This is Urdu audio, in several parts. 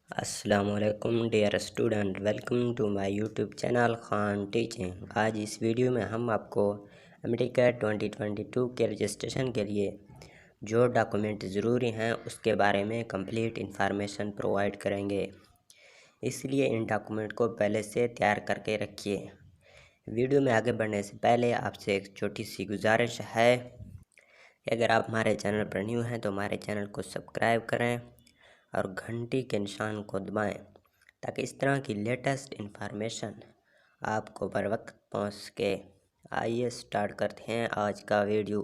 السلام علیکم dear student, welcome to my YouTube channel Khan teaching. آج اس ویڈیو میں ہم آپ کو MD-CAT 2022 کے رجسٹریشن کے لیے جو ڈاکومنٹ ضروری ہیں اس کے بارے میں کمپلیٹ انفارمیشن پرووائڈ کریں گے، اس لیے ان ڈاکومنٹ کو پہلے سے تیار کر کے رکھیے۔ ویڈیو میں آگے بڑھنے سے پہلے آپ سے ایک چھوٹی سی گزارش ہے کہ اگر آپ ہمارے چینل پر نیو ہیں تو ہمارے چینل کو سبسکرائب کریں اور گھنٹی کے نشان کو دبائیں تاکہ اس طرح کی لیٹسٹ انفارمیشن آپ کو بر وقت پہنچ سکے۔ آئیے سٹارٹ کرتے ہیں آج کا ویڈیو۔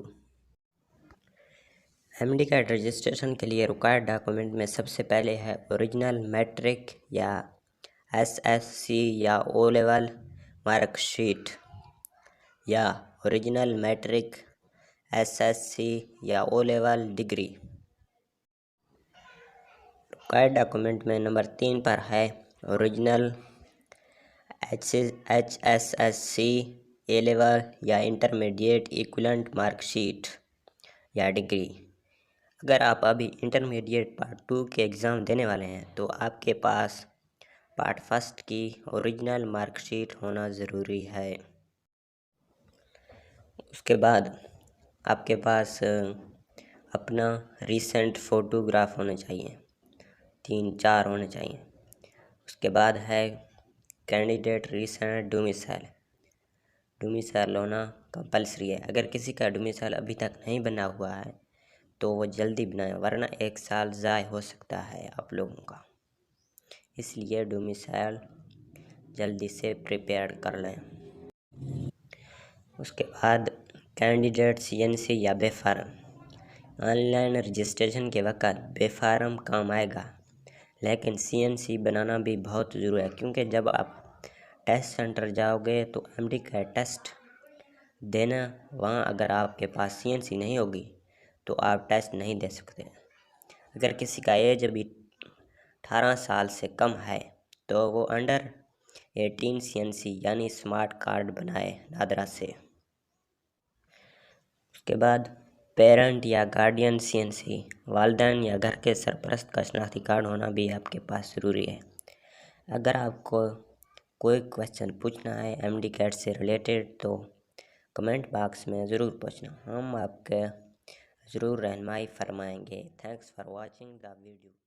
MD-CAT رجسٹریشن کے لیے ریکوائرڈ ڈاکومنٹ میں سب سے پہلے ہے اوریجنل میٹرک یا SSC یا او لیول مارک شیٹ، یا اوریجنل میٹرک SSC یا O level degree. Required document میں نمبر 3 پر ہے اوریجنل HSSC اے لیول یا انٹرمیڈیٹ ایکویلنٹ مارک شیٹ یا ڈگری۔ اگر آپ ابھی انٹرمیڈیٹ پارٹ 2 کے ایگزام دینے والے ہیں تو آپ کے پاس پارٹ 1 کی اوریجنل مارک شیٹ ہونا ضروری ہے۔ اس کے بعد آپ کے پاس اپنا ریسنٹ فوٹوگراف ہونا چاہیے، 3-4 ہونے چاہیے۔ اس کے بعد ہے کینڈیڈیٹ ریسنٹ ڈومیسائل ہونا کمپلسری ہے۔ اگر کسی کا ڈومیسائل ابھی تک نہیں بنا ہوا ہے تو وہ جلدی بنائیں، ورنہ 1 سال ضائع ہو سکتا ہے آپ لوگوں کا، اس لیے ڈومیسائل جلدی سے پریپیئر کر لیں۔ اس کے بعد کینڈیڈیٹ CNC یا بے فارم۔ آن لائن رجسٹریشن کے وقت بے فارم کام آئے گا، لیکن CNC بنانا بھی بہت ضروری ہے، کیونکہ جب آپ ٹیسٹ سینٹر جاؤ گے تو MD-CAT ٹیسٹ دینا، وہاں اگر آپ کے پاس CNC نہیں ہوگی تو آپ ٹیسٹ نہیں دے سکتے۔ اگر کسی کا ایج ابھی 18 سال سے کم ہے تو وہ انڈر 18 CNC یعنی اسمارٹ کارڈ بنائے نادرا سے۔ اس کے بعد پیرنٹ یا گارڈین CNC، والدین یا گھر کے سرپرست کا شناختی کارڈ ہونا بھی آپ کے پاس ضروری ہے۔ اگر آپ کو کوئی کویسچن پوچھنا ہے MD-CAT سے ریلیٹڈ تو کمنٹ باکس میں ضرور پوچھنا، ہم آپ کے ضرور رہنمائی فرمائیں گے۔ Thanks for watching the video.